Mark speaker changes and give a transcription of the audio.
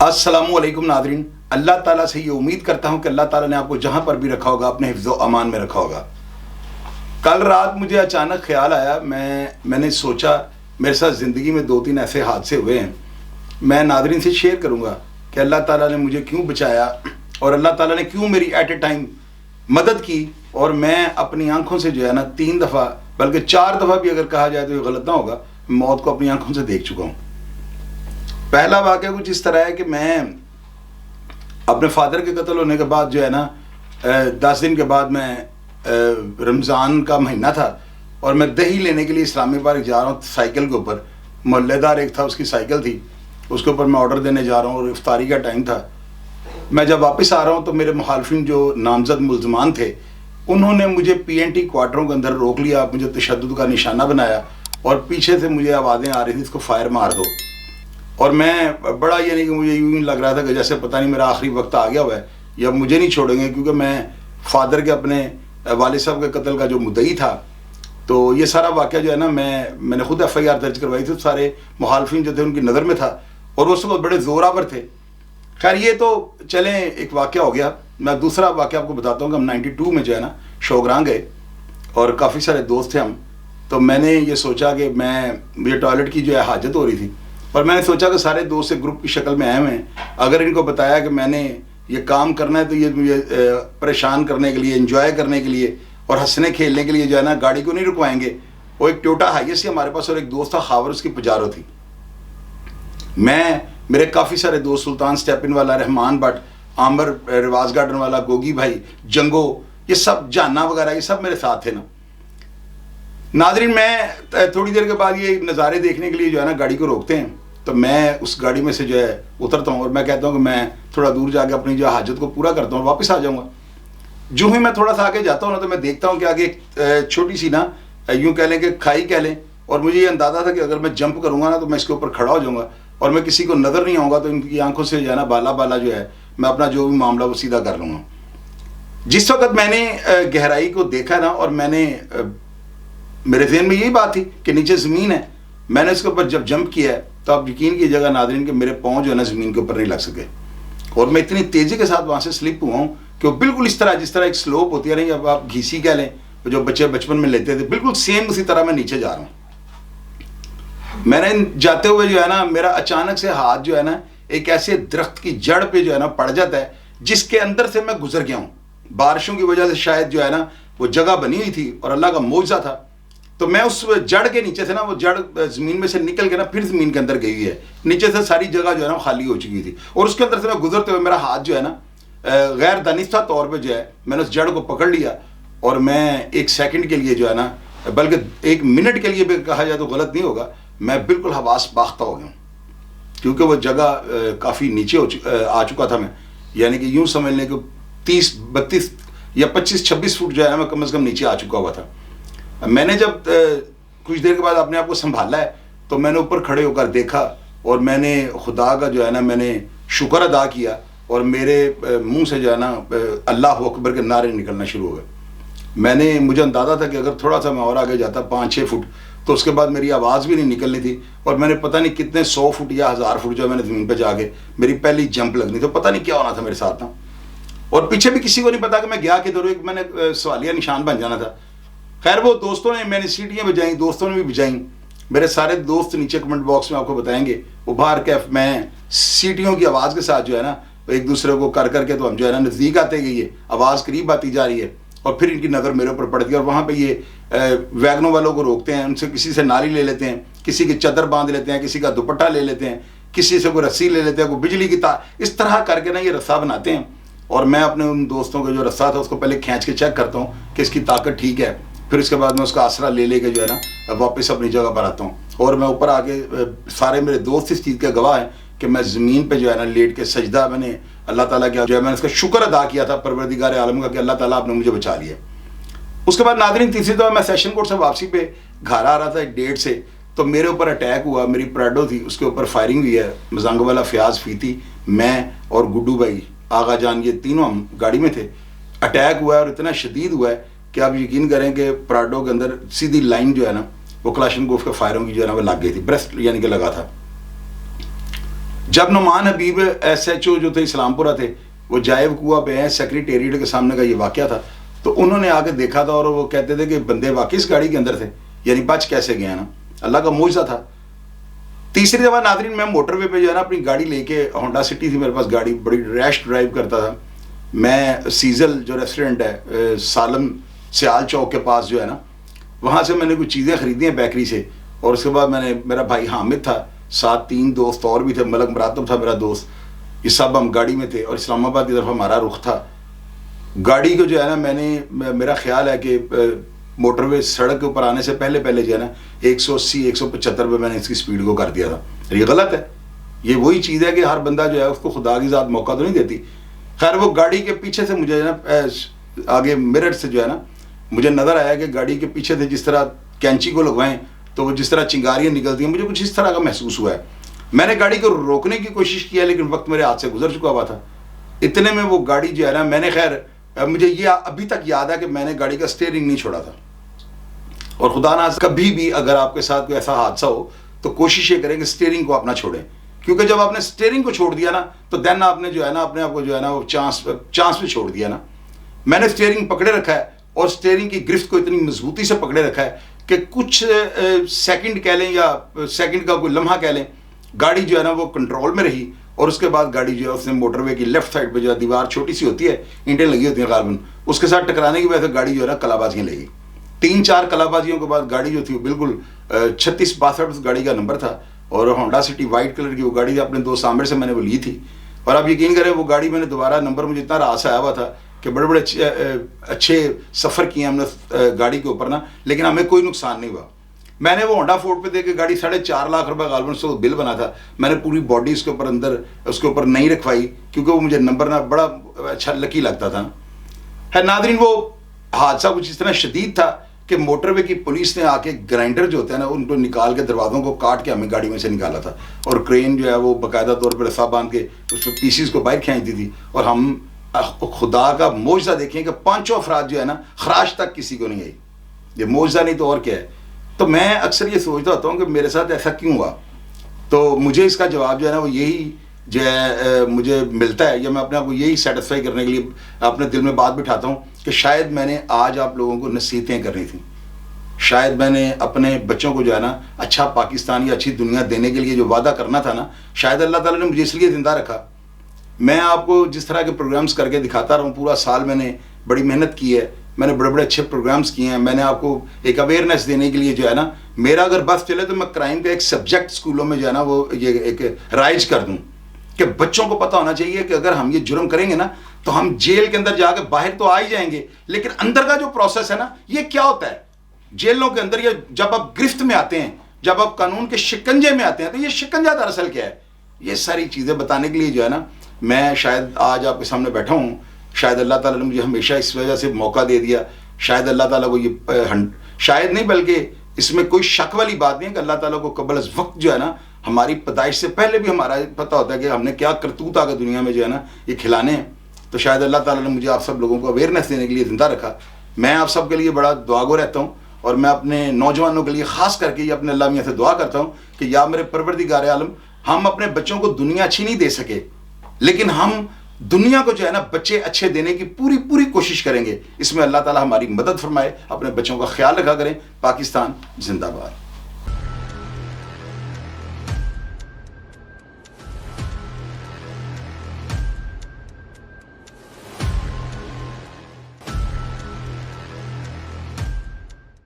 Speaker 1: अस्सलामु अलैकुम नादरीन। अल्लाह ताला से ये उम्मीद करता हूँ कि अल्लाह ताला ने आपको जहाँ पर भी रखा होगा अपने हिफ्ज़ व अमान में रखा होगा। कल रात मुझे अचानक ख्याल आया, मैंने सोचा मेरे साथ ज़िंदगी में 2-3 ऐसे हादसे हुए हैं, मैं नादरीन से शेयर करूँगा कि अल्लाह ताला ने मुझे क्यों बचाया और अल्लाह ताला ने क्यों मेरी एट ए टाइम मदद की। और मैं अपनी आंखों से जो है ना 3 दफ़ा बल्कि 4 दफ़ा भी अगर कहा जाए तो ये गलत ना होगा, मौत को अपनी आंखों से देख चुका हूँ। पहला वाक़या कुछ इस तरह है कि मैं अपने फादर के कत्ल होने के बाद जो है ना 10 दिन के बाद मैं रमज़ान का महीना था और मैं दही लेने के लिए इस्लामी पार्क जा रहा हूँ साइकिल के ऊपर। मोहल्लेदार एक था, उसकी साइकिल थी, उसके ऊपर मैं ऑर्डर देने जा रहा हूँ और इफ्तारी का टाइम था। मैं जब वापस आ रहा हूँ तो मेरे मुखालफिन जो नामजद मुल्ज़मान थे उन्होंने मुझे PNT क्वार्टरों के अंदर रोक लिया, मुझे तशद्दुद का निशाना बनाया और पीछे से मुझे आवाज़ें आ रही थी इसको फायर मार दो। और मैं बड़ा यानी कि मुझे यूँ लग रहा था कि जैसे पता नहीं मेरा आखिरी वक्त आ गया हुआ है या मुझे नहीं छोड़ेंगे, क्योंकि मैं फादर के अपने वालिद साहब के कत्ल का जो मुद्दई था। तो ये सारा वाक़या जो है ना मैंने खुद FIR दर्ज करवाई थी, सारे मुखालफिन जो थे उनकी नज़र में था और उस वक्त बड़े ज़ोरावर थे। खैर ये तो चलें एक वाक़या हो गया। मैं दूसरा वाक़या आपको बताता हूँ कि हम 92 में जो है ना शौगरां गए और काफ़ी सारे दोस्त थे हम। तो मैंने ये सोचा कि मुझे टॉयलेट की जो है हाजत हो रही थी और मैंने सोचा कि सारे दोस्त एक ग्रुप की शक्ल में आए हुए हैं, अगर इनको बताया कि मैंने ये काम करना है तो ये मुझे परेशान करने के लिए, एंजॉय करने के लिए और हंसने खेलने के लिए जो है ना गाड़ी को नहीं रुकवाएंगे। वो एक टोयोटा हाइएस थी हमारे पास और एक दोस्त था खावर, उसकी पजारो थी। मेरे काफ़ी सारे दोस्त सुल्तान स्टेपिन वाला, रहमान भट्ट, आमर रिवाज गार्डन वाला, गोगी भाई, जंगो, ये सब, जाना वगैरह, ये सब मेरे साथ थे ना। नाज़रीन मैं थोड़ी देर के बाद ये नज़ारे देखने के लिए जो है ना गाड़ी को रोकते हैं तो मैं उस गाड़ी में से जो है उतरता हूँ और मैं कहता हूँ कि मैं थोड़ा दूर जाके अपनी जो हाजत को पूरा करता हूँ, वापस आ जाऊँगा। जो ही मैं थोड़ा सा आगे जाता हूँ ना तो मैं देखता हूँ कि आगे एक छोटी सी ना यूँ कह लें कि खाई कह लें, और मुझे ये अंदाज़ा था कि अगर मैं जंप करूँगा ना तो मैं इसके ऊपर खड़ा हो जाऊँगा और मैं किसी को नज़र नहीं आऊँगा तो इनकी आंखों से जो है ना बाला जो है मैं अपना जो भी मामला वो सीधा कर लूँगा। जिस वक्त मैंने गहराई को देखा ना और मेरे ज़हन में यही बात थी कि नीचे ज़मीन है, मैंने इसके ऊपर जब जंप किया है तो आप यकीन कीजिएगा नाज़रीन कि मेरे पाँव जो है ना ज़मीन के ऊपर नहीं लग सके और मैं इतनी तेज़ी के साथ वहाँ से स्लिप हुआ हूँ कि वो बिल्कुल इस तरह जिस तरह एक स्लोप होती है नहीं, अब आप घीसी कह लें जो बच्चे बचपन में लेते थे, बिल्कुल सेम उसी तरह मैं नीचे जा रहा हूँ। मैंने जाते हुए जो है ना मेरा अचानक से हाथ जो है ना एक ऐसे दरख्त की जड़ पे जो है ना पड़ जाता है जिसके अंदर से मैं गुजर गया हूँ। बारिशों की वजह से शायद जो है ना वो जगह बनी हुई थी और अल्लाह का मौजज़ा था। तो मैं उस जड़ के नीचे से ना, वो जड़ ज़मीन में से निकल के ना फिर ज़मीन के अंदर गई हुई है, नीचे से सारी जगह जो है ना खाली हो चुकी थी और उसके अंदर से मैं गुजरते हुए मेरा हाथ जो है ना गैर दानिस्ता तौर पे जो है मैंने उस जड़ को पकड़ लिया और मैं 1 सेकंड के लिए जो है ना, बल्कि 1 मिनट के लिए भी कहा जाए तो गलत नहीं होगा, मैं बिल्कुल हवास बाख्ता हो गया हूँ, क्योंकि वो जगह काफ़ी नीचे आ चुका था मैं, यानी कि यूँ समझ लें कि 30, 32 या 25, 26 फुट जो है मैं कम से कम नीचे आ चुका हुआ था। मैंने जब कुछ देर के बाद अपने आप को संभाला है तो मैंने ऊपर खड़े होकर देखा और मैंने खुदा का जो है ना मैंने शुक्र अदा किया और मेरे मुंह से जो है ना अल्लाह अकबर के नारे निकलना शुरू हो गए। मुझे अंदाज़ा था कि अगर थोड़ा सा मैं और आगे जाता 5-6 फुट तो उसके बाद मेरी आवाज़ भी नहीं निकलनी थी और मैंने पता नहीं कितने 100 फुट या 1000 फुट जो है मैंने ज़मीन पर जाके मेरी पहली जंप लगनी, तो पता नहीं क्या होना था मेरे साथ ना, और पीछे भी किसी को नहीं पता कि मैं गया किधर, एक मैंने सवालिया निशान बन जाना था। खैर वो दोस्तों ने, मैंने सीटियाँ बजाई, दोस्तों ने भी बजाई, मेरे सारे दोस्त नीचे कमेंट बॉक्स में आपको बताएंगे वो बाहर के मैं सीटियों की आवाज़ के साथ जो है ना एक दूसरे को कर करके तो हम जो है ना नज़दीक आते गई है, आवाज़ करीब आती जा रही है और फिर इनकी नज़र मेरे ऊपर पड़ती है और वहाँ पे ये वैगनों वालों को रोकते हैं, उनसे किसी से नाली ले लेते हैं, किसी की चादर बांध लेते हैं, किसी का दुपट्टा ले लेते हैं, किसी से कोई रस्सी ले लेते हैं, कोई बिजली की तार, इस तरह करके ना ये रस्सा बनाते हैं। और मैं अपने उन दोस्तों का जो रस्सा था उसको पहले खींच के चेक करता हूँ कि इसकी ताकत ठीक है, फिर उसके बाद मैं उसका आसरा ले के जो है ना वापस अपनी जगह पर आता हूँ। और मैं ऊपर आके, सारे मेरे दोस्त इस चीज़ के गवाह हैं कि मैं ज़मीन पे जो है ना लेट के सजदा मैंने अल्लाह ताला का जो है मैंने उसका शुक्र अदा किया था परवरदिगार आलम का कि अल्लाह ताला आपने मुझे बचा लिया। उसके बाद नाज़रीन तीसरी दफ़ा मैं सेशन कोर्ट से वापसी पे घर आ रहा था 1:30 से, तो मेरे ऊपर अटैक हुआ, मेरी प्राडो थी उसके ऊपर फायरिंग हुई है, मजंग वाला फयाज फीती, मैं और गुड्डू भाई आगा जान, ये तीनों हम गाड़ी में थे। अटैक हुआ है और इतना शदीद हुआ है कि आप यकीन करें कि प्राडो के अंदर सीधी लाइन जो है ना वो क्लाशनकोफ के फायरों की जो है ना वो लग गई थी, ब्रेस्ट यानी कि लगा था। جب نعمان حبیب ایس ایچ او جو تھے اسلام پورہ تھے، وہ جائے کنواں پہ ہیں، سیکریٹریٹ کے سامنے کا یہ واقعہ تھا، تو انہوں نے آ کے دیکھا تھا اور وہ کہتے تھے کہ بندے واقعی اس گاڑی کے اندر تھے، یعنی بچ کیسے گئے نا، اللہ کا معجزہ تھا۔ تیسری دفعہ ناظرین میں موٹر وے پہ جو ہے نا اپنی گاڑی لے کے، ہونڈا سٹی تھی میرے پاس گاڑی، بڑی ریش ڈرائیو کرتا تھا میں، سیزل جو ریسٹورنٹ ہے سالم سیال چوک کے پاس جو ہے نا، وہاں سے میں نے کچھ چیزیں خریدی ہیں بیکری سے، اور اس کے بعد میں نے، میرا بھائی حامد تھا، ساتھ 3 دوست اور بھی تھے، ملک مراتب تھا میرا دوست، یہ سب ہم گاڑی میں تھے اور اسلام آباد کی طرف ہمارا رخ تھا۔ گاڑی کو جو ہے نا میں نے، میرا خیال ہے کہ موٹر وے سڑک کے اوپر آنے سے پہلے جو ہے نا 180 175 پہ میں نے اس کی سپیڈ کو کر دیا تھا۔ یہ غلط ہے، یہ وہی چیز ہے کہ ہر بندہ جو ہے اس کو خدا کی ذات موقع تو نہیں دیتی۔ خیر وہ گاڑی کے پیچھے سے مجھے نا آگے مرر سے جو ہے نا مجھے نظر آیا کہ گاڑی کے پیچھے سے جس طرح کینچی کو لگوائیں تو وہ جس طرح چنگاریاں نکلتی ہیں، مجھے کچھ اس طرح کا محسوس ہوا ہے۔ میں نے گاڑی کو روکنے کی کوشش کیا لیکن وقت میرے ہاتھ سے گزر چکا ہوا تھا۔ اتنے میں وہ گاڑی جو ہے نا، میں نے، خیر مجھے یہ ابھی تک یاد ہے کہ میں نے گاڑی کا سٹیئرنگ نہیں چھوڑا تھا، اور خدا نہ کبھی بھی اگر آپ کے ساتھ کوئی ایسا حادثہ ہو تو کوشش یہ کریں کہ سٹیئرنگ کو آپ نہ چھوڑیں، کیونکہ جب آپ نے سٹیئرنگ کو چھوڑ دیا نا تو دین آپ نے جو ہے نا اپنے آپ کو جو ہے نا وہ چانس پہ چھوڑ دیا نا۔ میں نے سٹیئرنگ پکڑے رکھا ہے اور سٹیئرنگ کی گرفت کو اتنی مضبوطی سے پکڑے رکھا ہے کہ کچھ سیکنڈ کہہ لیں یا سیکنڈ کا کوئی لمحہ کہہ لیں، گاڑی جو ہے نا وہ کنٹرول میں رہی، اور اس کے بعد گاڑی جو ہے اس نے موٹر وے کی لیفٹ سائڈ پہ جو ہے دیوار چھوٹی سی ہوتی ہے، اینٹیں لگی ہوتی ہیں غالباً، اس کے ساتھ ٹکرانے کی وجہ سے گاڑی جو ہے نا کلا بازیاں لے گئی۔ 3-4 کلا بازیوں کے بعد گاڑی جو تھی وہ بالکل 3662 اس گاڑی کا نمبر تھا، اور ہونڈا سٹی وائٹ کلر کی وہ گاڑی اپنے دوست عامر سے میں نے وہ لی تھی، اور آپ یقین کریں وہ گاڑی میں نے دوبارہ نمبر مجھے اتنا راس آیا ہوا تھا کہ بڑے بڑے اچھے سفر کیے ہم نے گاڑی کے اوپر نا، لیکن ہمیں کوئی نقصان نہیں ہوا۔ میں نے وہ ہونڈا فورڈ پہ دے کے گاڑی 4.5 لاکھ روپے غالباً سے بل بنا تھا، میں نے پوری باڈی اس کے اوپر اندر اس کے اوپر نہیں رکھوائی کیونکہ وہ مجھے نمبر نا بڑا اچھا لکی لگتا تھا۔ ہے ناظرین، وہ حادثہ کچھ اس طرح شدید تھا کہ موٹر وے کی پولیس نے آ کے گرائنڈر جو ہوتے ہیں نا ان کو نکال کے دروازوں کو کاٹ کے ہمیں گاڑی میں سے نکالا تھا، اور کرین جو ہے وہ باقاعدہ طور پر رسا باندھ کے اس پہ پیسز کو باہر کھینچتی تھی، اور ہم خدا کا معجزہ دیکھیں کہ 5 افراد جو ہے نا خراش تک کسی کو نہیں آئی۔ یہ معجزہ نہیں تو اور کیا ہے؟ تو میں اکثر یہ سوچتا ہوتا ہوں کہ میرے ساتھ ایسا کیوں ہوا، تو مجھے اس کا جواب جو ہے نا وہ یہی جو ہے مجھے ملتا ہے، یا میں اپنے آپ کو یہی سیٹسفائی کرنے کے لیے اپنے دل میں بات بٹھاتا ہوں کہ شاید میں نے آج آپ لوگوں کو نصیحتیں کرنی تھیں، شاید میں نے اپنے بچوں کو جو ہے نا اچھا پاکستان یا اچھی دنیا دینے کے لیے جو وعدہ کرنا تھا نا، شاید اللہ تعالیٰ نے مجھے اس لیے زندہ رکھا۔ میں آپ کو جس طرح کے پروگرامز کر کے دکھاتا رہا ہوں، پورا سال میں نے بڑی محنت کی ہے، میں نے بڑے بڑے اچھے پروگرامز کیے ہیں، میں نے آپ کو ایک اویئرنیس دینے کے لیے جو ہے نا، میرا اگر بس چلے تو میں کرائم کا ایک سبجیکٹ اسکولوں میں جو ہے نا وہ یہ ایک رائج کر دوں کہ بچوں کو پتہ ہونا چاہیے کہ اگر ہم یہ جرم کریں گے نا تو ہم جیل کے اندر جا کے باہر تو آ ہی جائیں گے، لیکن اندر کا جو پروسیس ہے نا یہ کیا ہوتا ہے جیلوں کے اندر، یا جب آپ گرفت میں آتے ہیں، جب آپ قانون کے شکنجے میں آتے ہیں، تو یہ شکنجہ دراصل کیا ہے، یہ ساری چیزیں بتانے کے لیے جو ہے نا میں شاید آج آپ کے سامنے بیٹھا ہوں۔ شاید اللہ تعالیٰ نے مجھے ہمیشہ اس وجہ سے موقع دے دیا، شاید اللہ تعالیٰ کو یہ شاید نہیں بلکہ اس میں کوئی شک والی بات نہیں ہے کہ اللہ تعالیٰ کو قبل از وقت جو ہے نا ہماری پیدائش سے پہلے بھی ہمارا پتہ ہوتا ہے کہ ہم نے کیا کرتوت آگے دنیا میں جو ہے نا یہ کھلانے ہیں، تو شاید اللہ تعالیٰ نے مجھے آپ سب لوگوں کو اویئرنیس دینے کے لیے زندہ رکھا۔ میں آپ سب کے لیے بڑا دعاگو رہتا ہوں، اور میں اپنے نوجوانوں کے لیے خاص کر کے یہ اپنے اللہ میاں سے دعا کرتا ہوں کہ یا میرے پروردگار عالم، ہم اپنے بچوں کو دنیا اچھی نہیں دے سکے، لیکن ہم دنیا کو جو ہے نا بچے اچھے دینے کی پوری کوشش کریں گے۔ اس میں اللہ تعالیٰ ہماری مدد فرمائے۔ اپنے بچوں کا خیال رکھا کریں۔ پاکستان زندہ باد۔